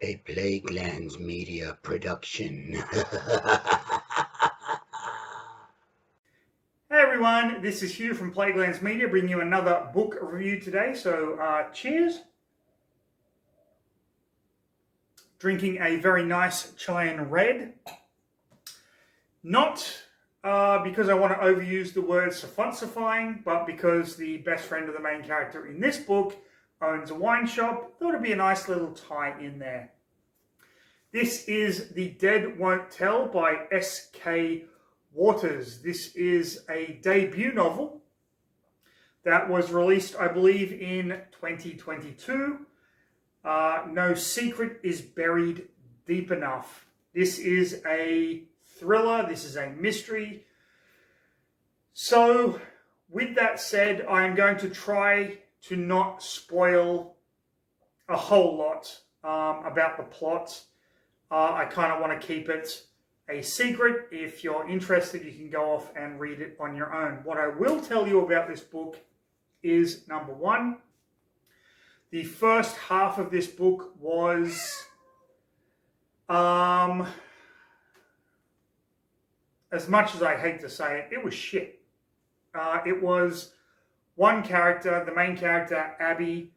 A Plaguelands Media production. Hey everyone, this is Hugh from Plaguelands Media bringing you another book review today. So cheers. Drinking a very nice Chilean red. Not because I want to overuse the word suffuncifying, but because the best friend of the main character in this book owns a wine shop. Thought it'd be a nice little tie in there. This is The Dead Won't Tell by S.K. Waters. This is a debut novel that was released, I believe, in 2022. No Secret is Buried Deep Enough. This is a thriller. This is a mystery. So, with that said, I'm going to try to not spoil a whole lot about the plot. I kind of want to keep it a secret. If you're interested, you can go off and read it on your own. What I will tell you about this book is, number one, the first half of this book was as much as I hate to say it, it was shit. It was one character, the main character, Abby,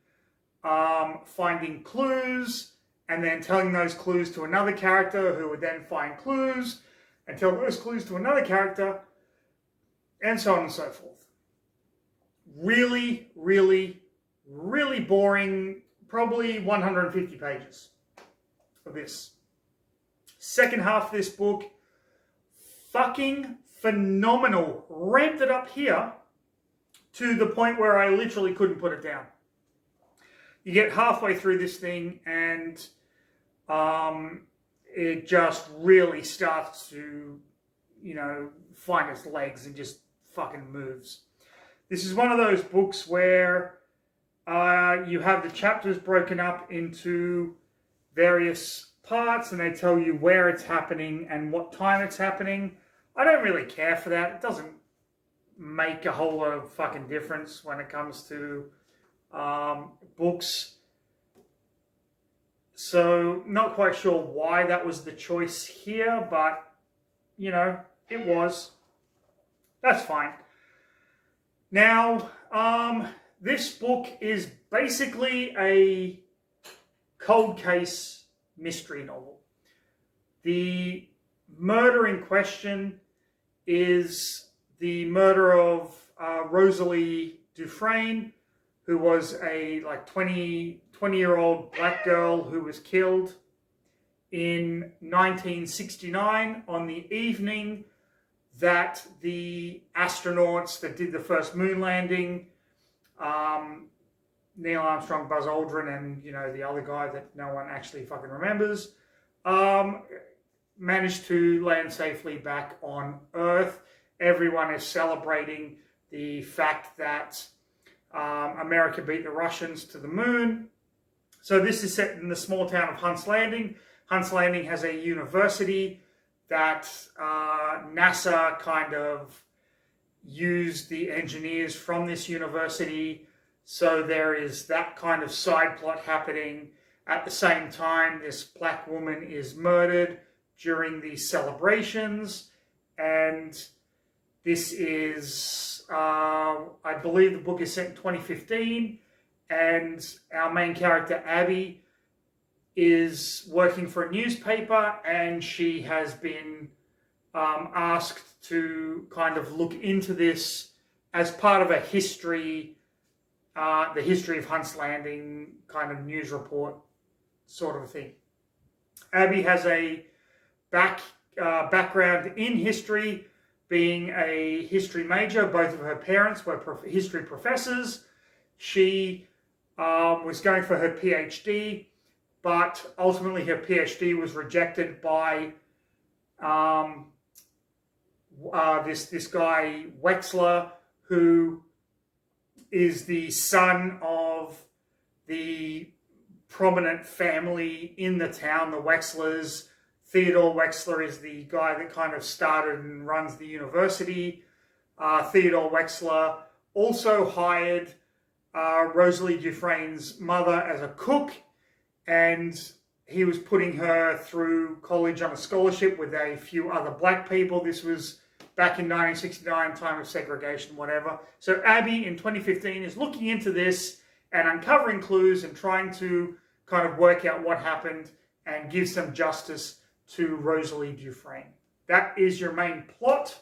finding clues and then telling those clues to another character who would then find clues and tell those clues to another character, and so on and so forth. Really, really, really boring, probably 150 pages of this. Second half of this book, fucking phenomenal. Ramped it up here to the point where I literally couldn't put it down. You get halfway through this thing and it just really starts to, find its legs and just fucking moves. This is one of those books where you have the chapters broken up into various parts and they tell you where it's happening and what time it's happening. I don't really care for that. It doesn't make a whole lot of fucking difference when it comes to books. So, not quite sure why that was the choice here, but, it was. That's fine. Now, this book is basically a cold case mystery novel. The murder in question is the murder of Rosalie Dufresne, who was a 20-year-old black girl who was killed in 1969 on the evening that the astronauts that did the first moon landing, Neil Armstrong, Buzz Aldrin, and the other guy that no one actually fucking remembers, managed to land safely back on Earth. Everyone is celebrating the fact that America beat the Russians to the moon. So this is set in the small town of Hunts Landing. Hunts Landing has a university that NASA kind of used the engineers from this university. So there is that kind of side plot happening. At the same time, this black woman is murdered during the celebrations. And this is, I believe the book is set in 2015. And our main character, Abby, is working for a newspaper, and she has been asked to kind of look into this as part of a history, the history of Hunts Landing kind of news report sort of a thing. Abby has a background in history, being a history major. Both of her parents were history professors. She was going for her PhD, but ultimately her PhD was rejected by this guy Wexler, who is the son of the prominent family in the town, the Wexlers. Theodore Wexler is the guy that kind of started and runs the university. Theodore Wexler also hired Rosalie Dufresne's mother as a cook, and he was putting her through college on a scholarship with a few other black people. This was back in 1969, time of segregation, whatever. So Abby in 2015 is looking into this and uncovering clues and trying to kind of work out what happened and give some justice to Rosalie Dufresne. That is your main plot.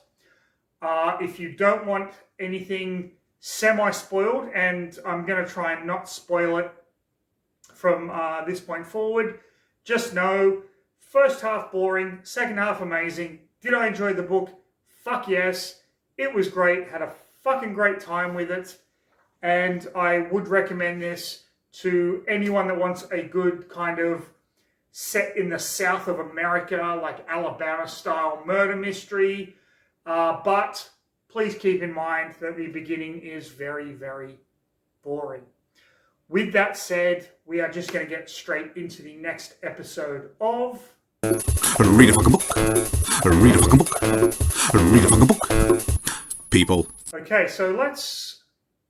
If you don't want anything semi-spoiled, and I'm going to try and not spoil it from this point forward, just know, first half boring, second half amazing. Did I enjoy the book? Fuck yes. It was great. Had a fucking great time with it. And I would recommend this to anyone that wants a good kind of set in the south of America, like Alabama-style murder mystery. But please keep in mind that the beginning is very, very boring. With that said, we are just going to get straight into the next episode of... Read a fucking book. Read a fucking book. Read a fucking book. People. Okay, so let's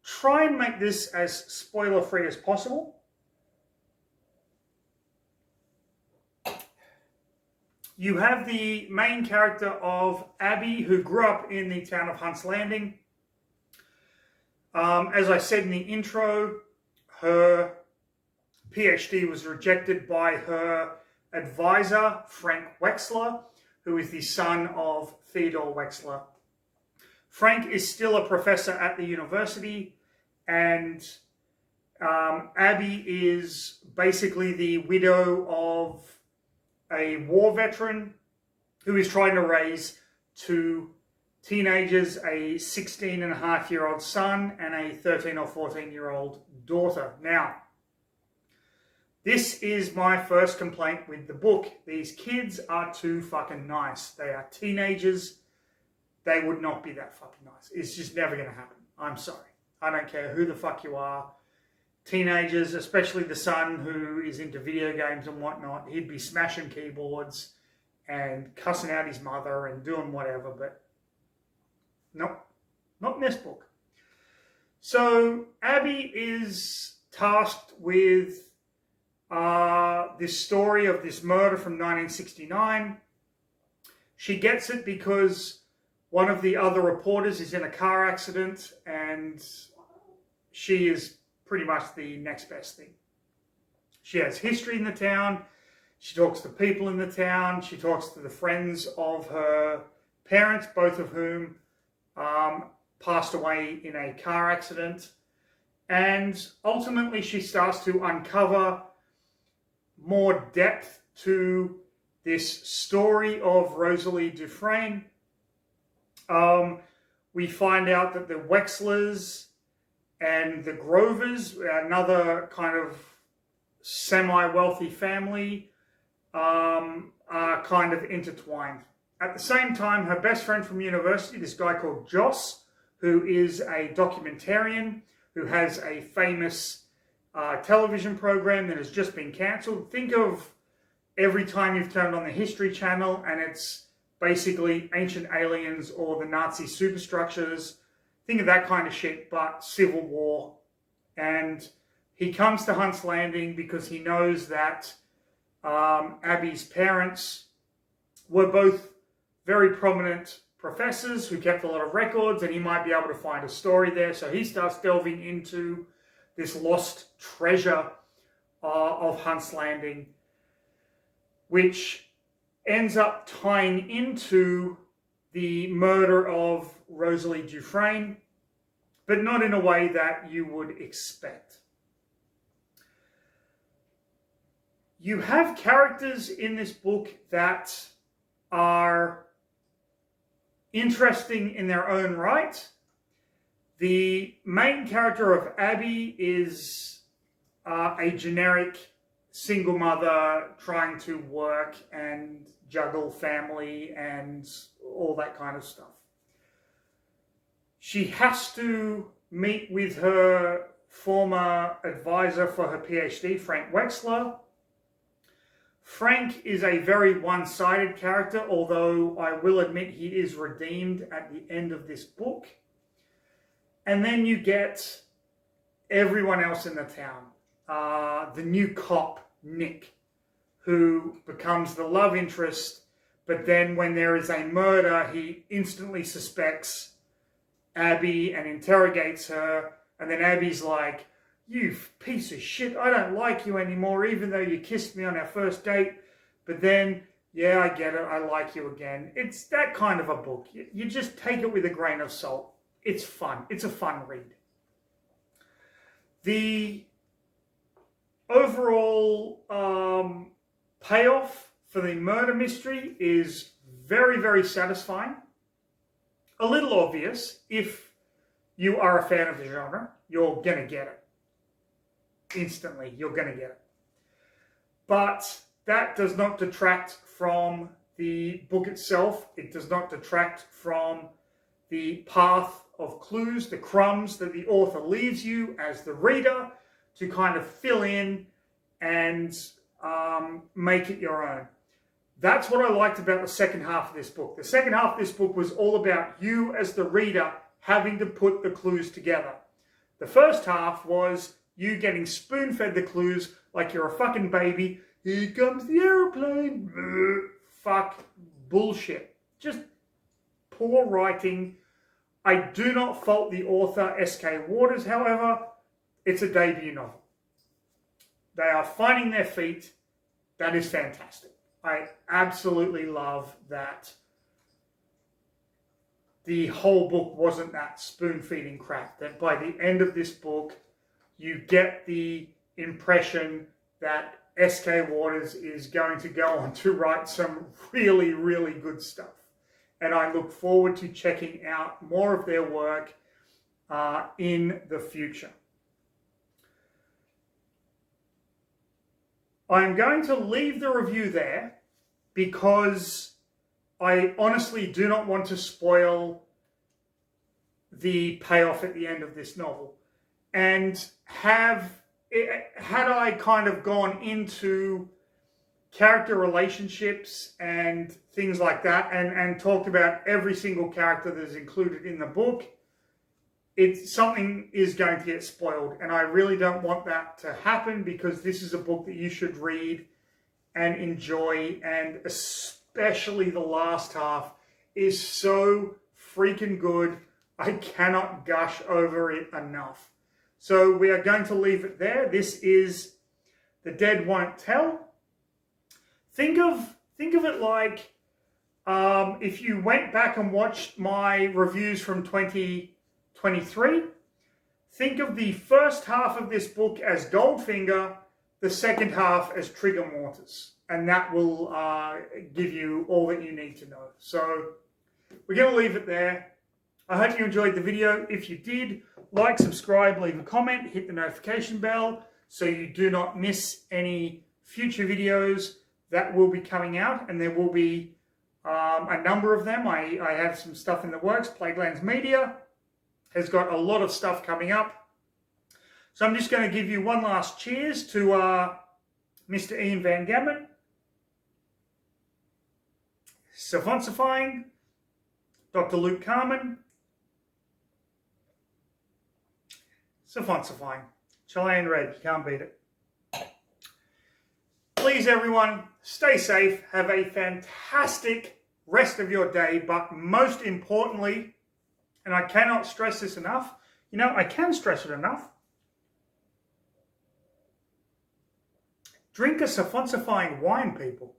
try and make this as spoiler-free as possible. You have the main character of Abby, who grew up in the town of Hunt's Landing. As I said in the intro, her PhD was rejected by her advisor, Frank Wexler, who is the son of Theodore Wexler. Frank is still a professor at the university, and Abby is basically the widow of a war veteran who is trying to raise two teenagers, a 16-and-a-half-year-old son and a 13 or 14-year-old daughter. Now, this is my first complaint with the book. These kids are too fucking nice. They are teenagers. They would not be that fucking nice. It's just never going to happen. I'm sorry. I don't care who the fuck you are. Teenagers, especially the son who is into video games and whatnot, he'd be smashing keyboards and cussing out his mother and doing whatever, but nope, not in this book. So Abby is tasked with this story of this murder from 1969. She gets it because one of the other reporters is in a car accident and she is pretty much the next best thing. She has history in the town. She talks to people in the town. She talks to the friends of her parents, both of whom passed away in a car accident. And ultimately, she starts to uncover more depth to this story of Rosalie Dufresne. We find out that the Wexlers and the Grovers, another kind of semi-wealthy family, are kind of intertwined. At the same time, her best friend from university, this guy called Joss, who is a documentarian, who has a famous television program that has just been cancelled. Think of every time you've turned on the History Channel and it's basically ancient aliens or the Nazi superstructures. Think of that kind of shit, but Civil War. And he comes to Hunt's Landing because he knows that Abby's parents were both very prominent professors who kept a lot of records, and he might be able to find a story there. So he starts delving into this lost treasure of Hunt's Landing, which ends up tying into the murder of Rosalie Dufresne, but not in a way that you would expect. You have characters in this book that are interesting in their own right. The main character of Abby is a generic single mother trying to work and juggle family and all that kind of stuff. She has to meet with her former advisor for her PhD, Frank Wexler. Frank is a very one-sided character, although I will admit he is redeemed at the end of this book. And then you get everyone else in the town. The new cop, Nick, who becomes the love interest, but then when there is a murder, he instantly suspects Abby and interrogates her, and then Abby's like, "You piece of shit, I don't like you anymore, even though you kissed me on our first date." But then, yeah, I get it, I like you again. It's that kind of a book. You just take it with a grain of salt. It's fun. It's a fun read. The overall payoff for the murder mystery is very, very satisfying. A little obvious. If you are a fan of the genre, you're going to get it. Instantly, you're going to get it. But that does not detract from the book itself. It does not detract from the path of clues, the crumbs that the author leaves you as the reader to kind of fill in and make it your own. That's what I liked about the second half of this book. The second half of this book was all about you as the reader having to put the clues together. The first half was you getting spoon-fed the clues like you're a fucking baby. Here comes the aeroplane. Fuck bullshit. Just poor writing. I do not fault the author, S.K. Waters, however. It's a debut novel. They are finding their feet. That is fantastic. I absolutely love that the whole book wasn't that spoon-feeding crap. That by the end of this book, you get the impression that S.K. Waters is going to go on to write some really, really good stuff. And I look forward to checking out more of their work in the future. I'm going to leave the review there because I honestly do not want to spoil the payoff at the end of this novel. And had I kind of gone into character relationships and things like that and talked about every single character that is included in the book, something is going to get spoiled, and I really don't want that to happen because this is a book that you should read and enjoy, and especially the last half is so freaking good. I cannot gush over it enough. So we are going to leave it there. This is The Dead Won't Tell. Think of it like if you went back and watched my reviews from 2023, think of the first half of this book as Goldfinger, the second half as Trigger Mortis, and that will give you all that you need to know. So we're going to leave it there. I hope you enjoyed the video. If you did, like, subscribe, leave a comment, hit the notification bell so you do not miss any future videos that will be coming out, and there will be a number of them. I have some stuff in the works. Plaguelands Media has got a lot of stuff coming up. So I'm just going to give you one last cheers to Mr. Ian Van Gammon, Savonsifying, Dr. Luke Carmen, Savonsifying, Chilean Red, you can't beat it. Please, everyone, stay safe, have a fantastic rest of your day, but most importantly, and I cannot stress this enough, I can stress it enough, drink a Savonsifying wine, people.